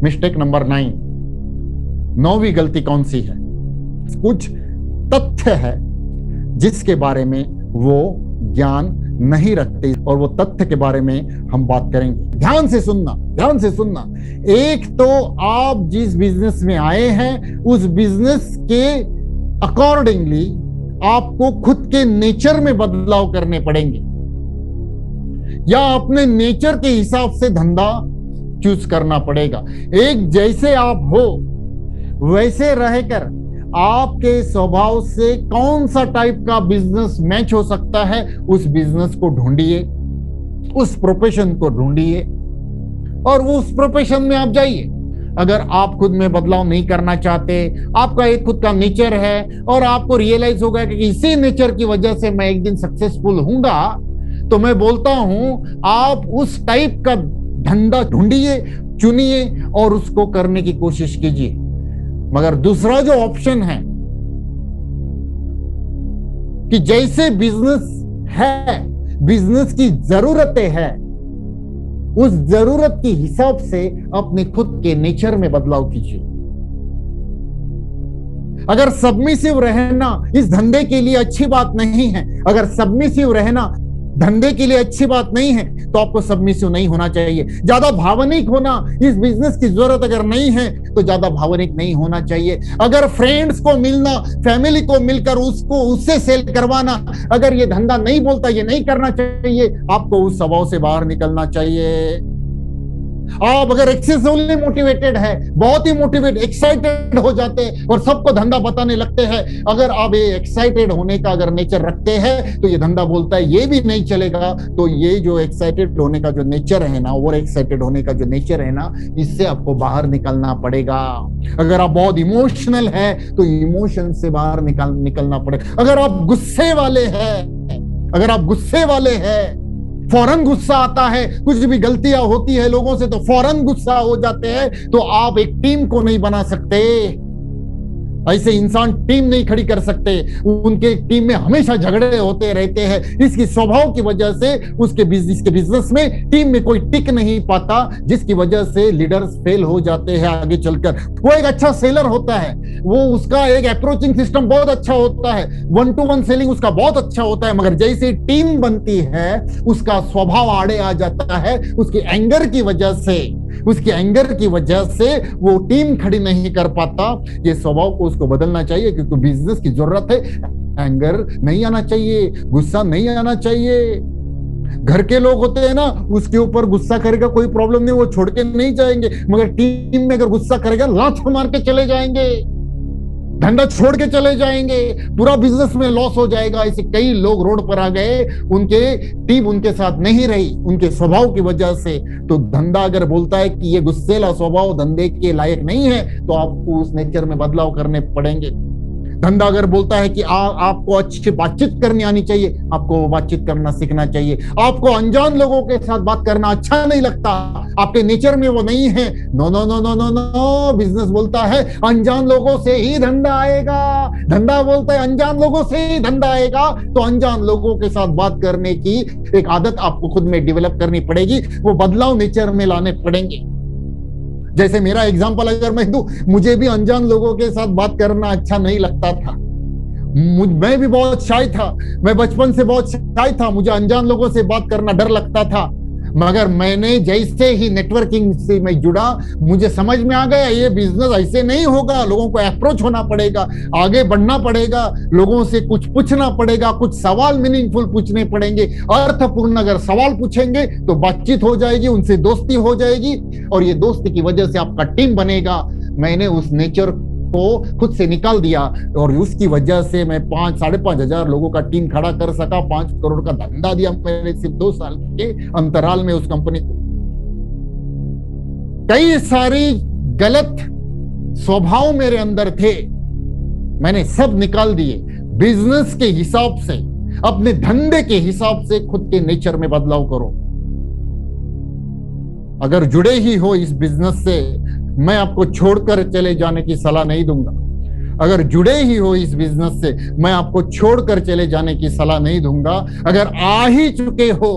Mistake number 9, 9वीं गलती कौन सी है? कुछ तथ्य है जिसके बारे में वो ज्ञान नहीं रखते और वो तथ्य के बारे में हम बात करेंगे। ध्यान से सुनना, ध्यान से सुनना। एक तो आप जिस बिजनेस में आए हैं उस बिजनेस के अकॉर्डिंगली आपको खुद के नेचर में बदलाव करने पड़ेंगे, या अपने नेचर के हिसाब से धंधा चूज करना पड़ेगा। एक जैसे आप हो वैसे रहकर आपके स्वभाव से कौन सा टाइप का बिजनेस मैच हो सकता है, उस बिजनेस को ढूंढिए, उस प्रोफेशन को ढूंढिए और उस प्रोफेशन में आप जाइए। अगर आप खुद में बदलाव नहीं करना चाहते, आपका एक खुद का नेचर है और आपको रियलाइज होगा कि इसी नेचर की वजह से मैं एक दिन सक्सेसफुल हूंगा, तो मैं बोलता हूं आप उस टाइप का धंधा ढूंढिए, चुनिए और उसको करने की कोशिश कीजिए। मगर दूसरा जो ऑप्शन है कि जैसे बिजनेस है, बिजनेस की जरूरतें है, उस जरूरत के हिसाब से अपने खुद के नेचर में बदलाव कीजिए। अगर सबमिसिव रहना इस धंधे के लिए अच्छी बात नहीं है, अगर सबमिसिव रहना धंधे के लिए अच्छी बात नहीं है, तो आपको सबमिसिव नहीं होना चाहिए। ज्यादा भावनिक होना इस बिजनेस की जरूरत अगर नहीं है तो ज्यादा भावनिक नहीं होना चाहिए। अगर फ्रेंड्स को मिलना, फैमिली को मिलकर उससे सेल करवाना, अगर ये धंधा नहीं बोलता, ये नहीं करना चाहिए, आपको उस स्वभाव से बाहर निकलना चाहिए। आप अगर एक्सेसिवली मोटिवेटेड है, बहुत ही मोटिवेट, एक्साइटेड हो जाते हैं और सबको धंधा बताने लगते हैं, अगर आप ये एक्साइटेड होने का अगर नेचर रखते हैं तो ये धंधा बोलता है ये भी नहीं चलेगा। तो ये जो एक्साइटेड होने का जो नेचर है ना, ओवर एक्साइटेड होने का जो नेचर है ना, इससे आपको बाहर निकलना पड़ेगा। अगर आप बहुत इमोशनल है तो इमोशन से बाहर निकलना पड़ेगा। अगर आप गुस्से वाले हैं, अगर आप गुस्से वाले हैं, फौरन गुस्सा आता है, कुछ भी गलतियां होती है लोगों से तो फौरन गुस्सा हो जाते हैं, तो आप एक टीम को नहीं बना सकते। ऐसे इंसान टीम नहीं खड़ी कर सकते, उनके टीम में हमेशा झगड़े होते रहते हैं। इसकी स्वभाव की वजह से उसके बिजनेस में टीम में कोई टिक नहीं पाता, जिसकी वजह से लीडर्स फेल हो जाते हैं आगे चलकर। वो एक अच्छा सेलर होता है, वो उसका एक अप्रोचिंग सिस्टम बहुत अच्छा होता है, 1-to-1 सेलिंग उसका बहुत अच्छा होता है, मगर जैसे टीम बनती है उसका स्वभाव आड़े आ जाता है। उसकी एंगर की वजह से, उसकी एंगर की वजह से वो टीम खड़ी नहीं कर पाता। ये स्वभाव को उसको बदलना चाहिए, क्योंकि बिजनेस की जरूरत है। एंगर नहीं आना चाहिए, गुस्सा नहीं आना चाहिए। घर के लोग होते हैं ना, उसके ऊपर गुस्सा करेगा कोई प्रॉब्लम नहीं, वो छोड़ के नहीं जाएंगे, मगर टीम में अगर गुस्सा करेगा लात मार के चले जाएंगे, धंधा छोड़ के चले जाएंगे, पूरा बिजनेस में लॉस हो जाएगा। ऐसे कई लोग रोड पर आ गए, उनके टीम उनके साथ नहीं रही उनके स्वभाव की वजह से। तो धंधा अगर बोलता है कि ये गुस्सेला स्वभाव धंधे के लायक नहीं है, तो आपको उस नेचर में बदलाव करने पड़ेंगे। धंधा अगर बोलता है कि आपको अच्छी बातचीत करनी आनी चाहिए, आपको बातचीत करना सीखना चाहिए। आपको अनजान लोगों के साथ बात करना अच्छा नहीं लगता, आपके नेचर में वो नहीं है, no no no no no no. Business बोलता है अनजान लोगों से ही धंधा आएगा, धंधा बोलता है अनजान लोगों से ही धंधा आएगा। तो अनजान लोगों के साथ बात करने की एक आदत आपको खुद में डेवलप करनी पड़ेगी, वो बदलाव नेचर में लाने पड़ेंगे। जैसे मेरा एग्जांपल अगर मैं दूं, मुझे भी अनजान लोगों के साथ बात करना अच्छा नहीं लगता था। मैं भी बहुत शाय था, मैं बचपन से बहुत शाय था, मुझे अनजान लोगों से बात करना डर लगता था। मगर मैंने जैसे ही नेटवर्किंग से मैं जुड़ा, मुझे समझ में आ गया ये बिजनेस ऐसे नहीं होगा, लोगों को अप्रोच होना पड़ेगा, आगे बढ़ना पड़ेगा, लोगों से कुछ पूछना पड़ेगा, कुछ सवाल मीनिंगफुल पूछने पड़ेंगे, अर्थपूर्ण अगर सवाल पूछेंगे तो बातचीत हो जाएगी, उनसे दोस्ती हो जाएगी और ये दोस्ती की वजह से आपका टीम बनेगा। मैंने उस नेचर को खुद से निकाल दिया और उसकी वजह से मैं 5,500 लोगों का टीम खड़ा कर सका, 5 करोड़ का धंधा दिया मैंने सिर्फ 2 साल के अंतराल में उस कंपनी को। कई सारी गलत स्वभाव मेरे अंदर थे, मैंने सब निकाल दिए। बिजनेस के हिसाब से, अपने धंधे के हिसाब से खुद के नेचर में बदलाव करो। अगर जुड़े ही हो इस बिजनेस से, मैं आपको छोड़कर चले जाने की सलाह नहीं दूंगा। अगर जुड़े ही हो इस बिजनेस से, मैं आपको छोड़कर चले जाने की सलाह नहीं दूंगा। अगर आ ही चुके हो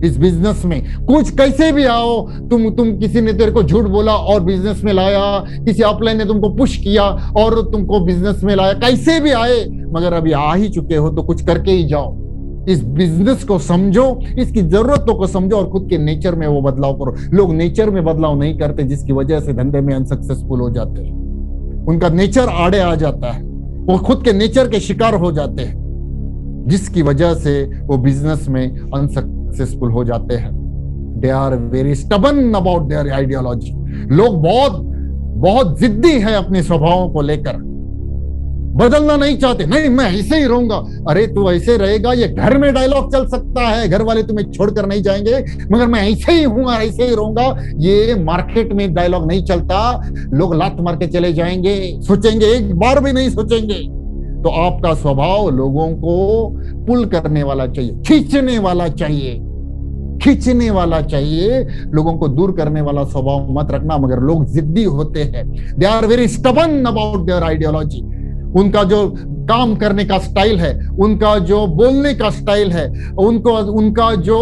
इस बिजनेस में कुछ कैसे भी आओ, तुम किसी ने तेरे को झूठ बोला और बिजनेस में लाया, किसी अपलाइन ने तुमको पुश किया और तुमको बिजनेस में लाया, कैसे भी आए, मगर अभी आ ही चुके हो तो कुछ करके ही जाओ। इस बिजनेस को समझो, इसकी जरूरतों को समझो और खुद के नेचर में वो बदलाव करो। लोग नेचर में बदलाव नहीं करते, जिसकी वजह से धंधे में अनसक्सेसफुल हो जाते हैं। उनका नेचर आड़े आ जाता है, वो खुद के नेचर के शिकार हो जाते हैं, जिसकी वजह से वो बिजनेस में अनसक्सेसफुल हो जाते हैं। They are very stubborn about their ideology. लोग बहुत जिद्दी है अपने स्वभावों को लेकर, बदलना नहीं चाहते। नहीं, मैं ऐसे ही रहूंगा। अरे तू ऐसे रहेगा, ये घर में डायलॉग चल सकता है, घर वाले तुम्हें छोड़कर नहीं जाएंगे, मगर मैं ऐसे ही हूं, ऐसे ही रहूंगा, ये मार्केट में डायलॉग नहीं चलता। लोग लात मार के चले जाएंगे, सोचेंगे, एक बार भी नहीं सोचेंगे। तो आपका स्वभाव लोगों को पुल करने वाला चाहिए, खींचने वाला चाहिए, लोगों को दूर करने वाला स्वभाव मत रखना। मगर लोग जिद्दी होते हैं, they are very stubborn about their ideology. उनका जो काम करने का स्टाइल है, उनका जो बोलने का स्टाइल है, उनका जो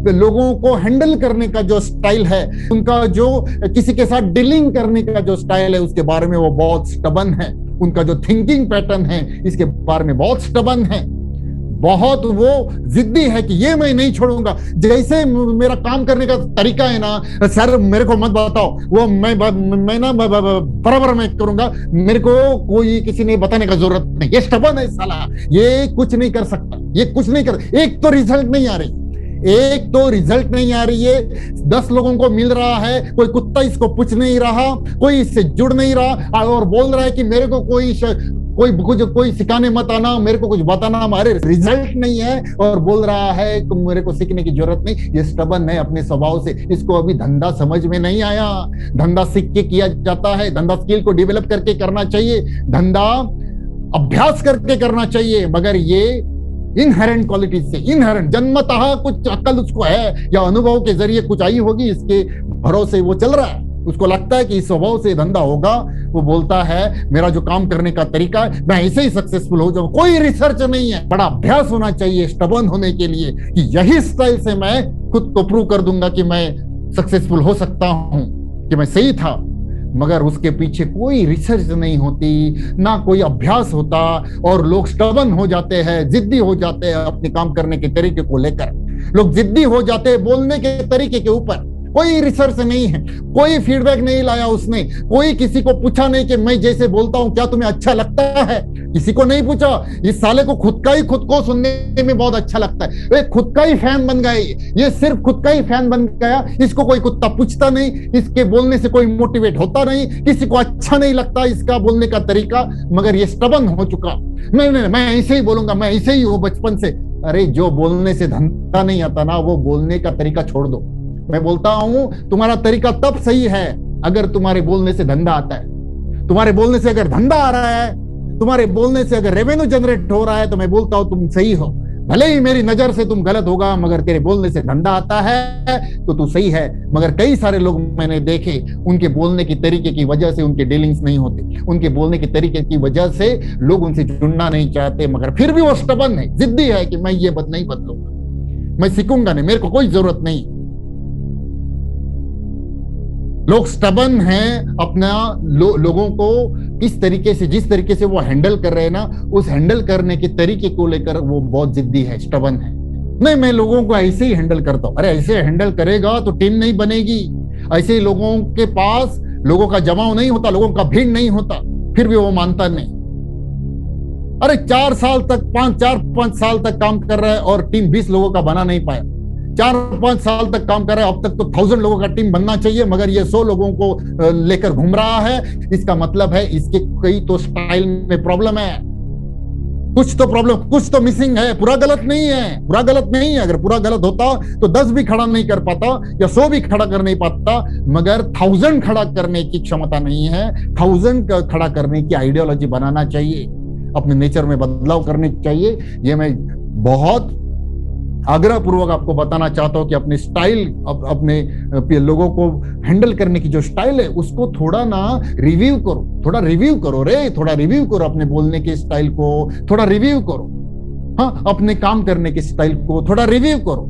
लोगों को हैंडल करने का जो स्टाइल है, उनका जो किसी के साथ डीलिंग करने का जो स्टाइल है, उसके बारे में वो बहुत स्टबन है। उनका जो थिंकिंग पैटर्न है, इसके बारे में बहुत स्टबन है, बहुत वो जिद्दी है कि ये मैं नहीं छोड़ूंगा। जैसे मेरा काम करने का तरीका है ना, सर मेरे को मत बताओ, वो मैं ना बराबर मैं करूंगा, मेरे को कोई किसी ने बताने का जरूरत नहीं। ये स्टबन है साला, ये कुछ नहीं कर सकता, ये कुछ नहीं कर। एक तो रिजल्ट नहीं आ रही है, 10 लोगों को मिल रहा है, कोई कुत्ता इसको पूछ नहीं रहा, कोई इससे जुड़ नहीं रहा, और बोल रहा है कि मेरे को कोई सिखाने मत आना, मेरे को कुछ बताना। अरे रिजल्ट नहीं है और बोल रहा है कि मेरे को सीखने की जरूरत नहीं। ये स्टबन है अपने स्वभाव से, इसको अभी धंधा समझ में नहीं आया। धंधा सीख के किया जाता है, धंधा स्किल को डेवलप करके करना चाहिए, धंधा अभ्यास करके करना चाहिए। मगर ये इनहेरेंट क्वालिटीज से, इनहेरेंट जन्मतः कुछ अक्ल उसको है या अनुभव के जरिए कुछ आई होगी, इसके भरोसे वो चल रहा है। उसको लगता है कि इस स्वभाव से धंधा होगा। वो बोलता है मेरा जो काम करने का तरीका है, मैं ऐसे ही सक्सेसफुल हो जाऊं। कोई रिसर्च नहीं है, बड़ा अभ्यास होना चाहिए स्टबन होने के लिए कि यही स्टाइल से मैं खुद को प्रूव कर दूंगा कि मैं सक्सेसफुल हो सकता हूं, कि मैं सही था। मगर उसके पीछे कोई रिसर्च नहीं होती, ना कोई अभ्यास होता, और लोग स्टबन हो जाते हैं, जिद्दी हो जाते हैं अपने काम करने के तरीके को लेकर। लोग जिद्दी हो जाते हैं बोलने के तरीके के ऊपर। कोई रिसर्च नहीं है, कोई फीडबैक नहीं लाया उसने, कोई किसी को पूछा नहीं कि मैं जैसे बोलता हूं क्या तुम्हें अच्छा लगता है, किसी को नहीं पूछा। इस साले को खुद को सुनने में बहुत अच्छा लगता है, वे खुद का ही फैन बन गए। ये सिर्फ खुद का ही फैन बन गया, इसको कोई कुत्ता पूछता नहीं, इसके बोलने से कोई मोटिवेट होता नहीं, किसी को अच्छा नहीं लगता इसका बोलने का तरीका। मगर ये स्टबन हो चुका, मैं ऐसे ही बोलूंगा, मैं ऐसे ही हूं बचपन से। अरे जो बोलने से धंधा नहीं आता ना, वो बोलने का तरीका छोड़ दो। मैं बोलता हूं तुम्हारा तरीका तब सही है अगर तुम्हारे बोलने से धंधा आता है। तुम्हारे बोलने से अगर धंधा आ रहा है, तुम्हारे बोलने से अगर रेवेन्यू जनरेट हो रहा है, तो मैं बोलता हूं तुम सही हो। भले ही मेरी नजर से तुम गलत होगा, मगर तेरे बोलने से धंधा आता है तो तू सही है। मगर कई सारे लोग मैंने देखे, उनके बोलने के तरीके की वजह से उनके डीलिंग्स नहीं होते, उनके बोलने के तरीके की वजह से लोग उनसे जुड़ना नहीं चाहते, मगर फिर भी वो स्टबन है, जिद्दी है कि मैं ये नहीं बदलूंगा, मैं सीखूंगा नहीं, मेरे को कोई जरूरत नहीं। लोग स्टबन हैं अपना लोगों को किस तरीके से, जिस तरीके से वो हैंडल कर रहे हैं ना, उस हैंडल करने के तरीके को लेकर वो बहुत जिद्दी है, स्टबन है। नहीं, मैं लोगों को ऐसे ही हैंडल करता हूं। अरे ऐसे हैंडल करेगा तो टीम नहीं बनेगी। ऐसे लोगों के पास लोगों का जमाव नहीं होता, लोगों का भीड़ नहीं होता, फिर भी वो मानता नहीं। अरे 4 साल तक 5 साल तक काम कर रहा है और टीम 20 लोगों का बना नहीं पाया। 4-5 साल तक काम कर रहा है, अब तक तो 1000 लोगों का टीम बनना चाहिए, मगर ये 100 लोगों को लेकर घूम रहा है। इसका मतलब है इसके कई तो स्टाइल में प्रॉब्लम है, कुछ तो प्रॉब्लम, कुछ तो मिसिंग है। पूरा गलत नहीं है। अगर पूरा गलत होता तो 10 भी खड़ा नहीं कर पाता या 100 भी खड़ा कर नहीं पाता, मगर 1000 खड़ा करने की क्षमता नहीं है। 1000 खड़ा करने की आइडियोलॉजी बनाना चाहिए, अपने नेचर में बदलाव करने चाहिए। ये मैं बहुत आग्रह पूर्वक आपको बताना चाहता हूं कि अपने स्टाइल, अपने लोगों को हैंडल करने की जो स्टाइल है उसको थोड़ा ना रिव्यू करो, थोड़ा रिव्यू करो अपने बोलने के स्टाइल को, थोड़ा रिव्यू करो। हाँ, अपने काम करने के स्टाइल को थोड़ा रिव्यू करो।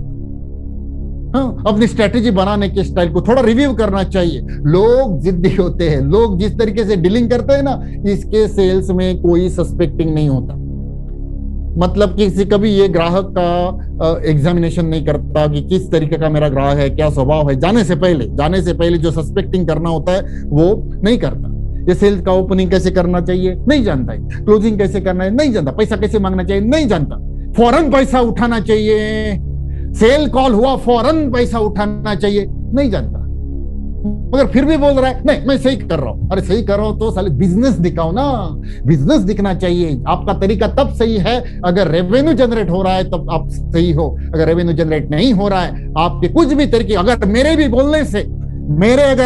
हाँ, अपनी स्ट्रेटेजी बनाने के स्टाइल को थोड़ा रिव्यू करना चाहिए। लोग जिद्दी होते हैं, लोग जिस तरीके से डीलिंग करते हैं ना, इसके सेल्स में कोई सस्पेक्टिंग नहीं होता। मतलब किसी कभी ये ग्राहक का एग्जामिनेशन नहीं करता कि किस तरीके का मेरा ग्राहक है, क्या स्वभाव है, जाने से पहले जो सस्पेक्टिंग करना होता है वो नहीं करता। ये सेल्स का ओपनिंग कैसे करना चाहिए नहीं जानता है, क्लोजिंग कैसे करना है नहीं जानता, पैसा कैसे मांगना चाहिए नहीं जानता, फौरन पैसा उठाना चाहिए, सेल कॉल हुआ फौरन पैसा उठाना चाहिए नहीं जानता, मगर फिर भी बोल रहा है नहीं मैं सही कर रहा हूं। अरे सही कर रहा हूं तो साले बिजनेस दिखाओ ना, बिजनेस दिखना चाहिए। आपका तरीका तब सही है अगर रेवेन्यू जनरेट हो रहा है तब आप सही हो, अगर रेवेन्यू जनरेट नहीं हो रहा है, आपके कुछ भी तरीके, अगर मेरे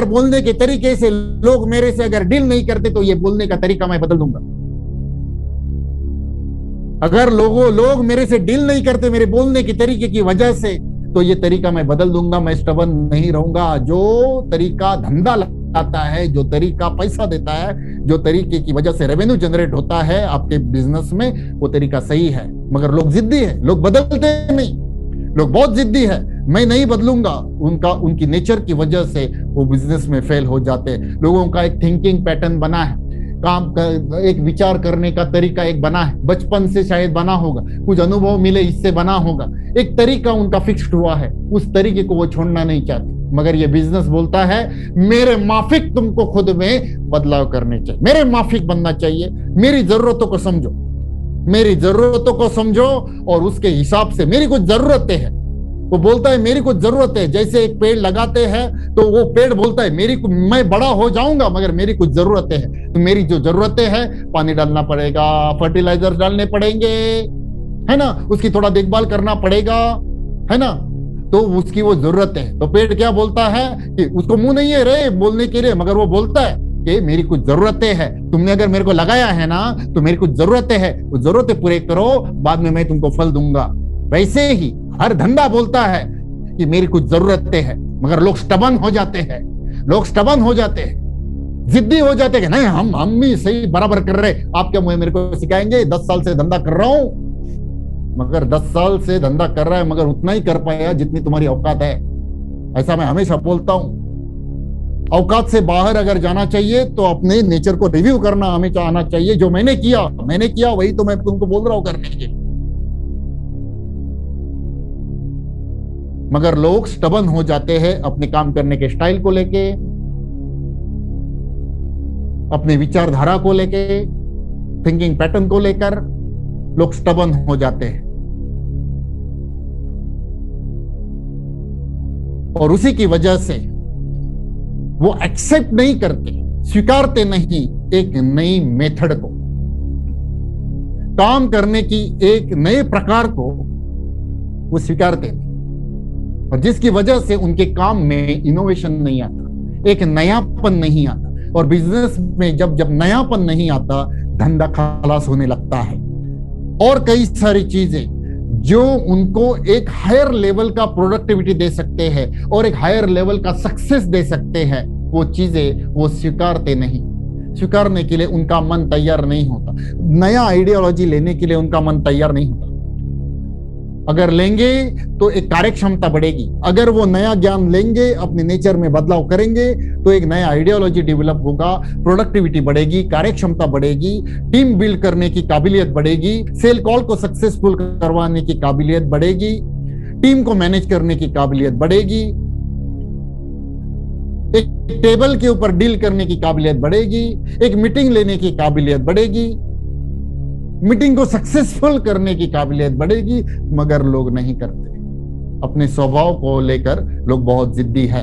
बोलने के तरीके से लोग मेरे से अगर डील नहीं करते तो ये बोलने का तरीका मैं बदल दूंगा। अगर लोग मेरे से डील नहीं करते मेरे बोलने के तरीके की वजह से, तो ये तरीका मैं बदल दूंगा, मैं स्टबन नहीं रहूंगा। जो तरीका धंधा लाता है, जो तरीका पैसा देता है, जो तरीके की वजह से रेवेन्यू जनरेट होता है आपके बिजनेस में, वो तरीका सही है। मगर लोग जिद्दी है, लोग बदलते नहीं, लोग बहुत जिद्दी है, मैं नहीं बदलूंगा। उनकी नेचर की वजह से वो बिजनेस में फेल हो जाते हैं। लोगों का एक थिंकिंग पैटर्न बना है, काम का एक विचार करने का तरीका एक बना है, बचपन से शायद बना होगा, कुछ अनुभव मिले इससे बना होगा, एक तरीका उनका फिक्स्ड हुआ है, उस तरीके को वो छोड़ना नहीं चाहते। मगर ये बिजनेस बोलता है मेरे माफिक तुमको खुद में बदलाव करने चाहिए, मेरे माफिक बनना चाहिए, मेरी जरूरतों को समझो, मेरी जरूरतों को समझो और उसके हिसाब से, मेरी कुछ जरूरतें हैं, वो बोलता है मेरी कुछ जरूरत है। जैसे एक पेड़ लगाते हैं तो वो पेड़ बोलता है मैं बड़ा हो जाऊंगा मगर मेरी कुछ जरूरतें हैं, तो मेरी जो जरूरतें हैं, पानी डालना पड़ेगा, फर्टिलाइजर डालने पड़ेंगे, है ना, उसकी थोड़ा देखभाल करना पड़ेगा, है ना, तो उसकी वो जरूरत है। तो पेड़ क्या बोलता है कि उसको मुंह नहीं है रे बोलने के लिए, मगर वो बोलता है कि मेरी कुछ जरूरतें हैं, तुमने अगर मेरे को लगाया है ना तो मेरी कुछ जरूरतें हैं, वो जरूरतें पूरे करो, बाद में मैं तुमको फल दूंगा। वैसे ही हर धंधा बोलता है कि मेरी कुछ जरूरतें हैं, मगर लोग स्टबन हो जाते हैं, जिद्दी हो जाते हैं कि नहीं हम भी सही बराबर कर रहे। आप क्या मुझे मेरे को सिखाएंगे? 10 साल से धंधा कर रहा हूं, मगर 10 साल से धंधा कर रहा है मगर उतना ही कर पाया जितनी तुम्हारी औकात है। ऐसा मैं हमेशा बोलता हूं। औकात से बाहर अगर जाना चाहिए तो अपने नेचर को रिव्यू करना हमेशा आना चाहिए। जो मैंने किया वही तो मैं तुमको बोल रहा हूं करने के। मगर लोग स्टबन हो जाते हैं अपने काम करने के स्टाइल को लेके, अपने विचारधारा को लेके, थिंकिंग पैटर्न को लेकर लोग स्टबन हो जाते हैं और उसी की वजह से वो एक्सेप्ट नहीं करते, स्वीकारते नहीं एक नई मेथड को, काम करने की एक नए प्रकार को वो स्वीकारते नहीं, और जिसकी वजह से उनके काम में इनोवेशन नहीं आता, एक नयापन नहीं आता। और बिजनेस में जब नयापन नहीं आता, धंधा खलास होने लगता है। और कई सारी चीजें जो उनको एक हायर लेवल का प्रोडक्टिविटी दे सकते हैं और एक हायर लेवल का सक्सेस दे सकते हैं, वो चीजें वो स्वीकारते नहीं। स्वीकारने के लिए उनका मन तैयार नहीं होता, नया आइडियोलॉजी लेने के लिए उनका मन तैयार नहीं होता। अगर लेंगे तो एक कार्यक्षमता बढ़ेगी, अगर वो नया ज्ञान लेंगे, अपने नेचर में बदलाव करेंगे तो एक नया आइडियोलॉजी डेवलप होगा, प्रोडक्टिविटी बढ़ेगी, कार्यक्षमता बढ़ेगी, टीम बिल्ड करने की काबिलियत बढ़ेगी, सेल कॉल को सक्सेसफुल करवाने की काबिलियत बढ़ेगी, टीम को मैनेज करने की काबिलियत बढ़ेगी, एक टेबल के ऊपर डील करने की काबिलियत बढ़ेगी, एक मीटिंग लेने की काबिलियत बढ़ेगी, मीटिंग को सक्सेसफुल करने की काबिलियत बढ़ेगी। मगर लोग नहीं करते, अपने स्वभाव को लेकर लोग बहुत जिद्दी है।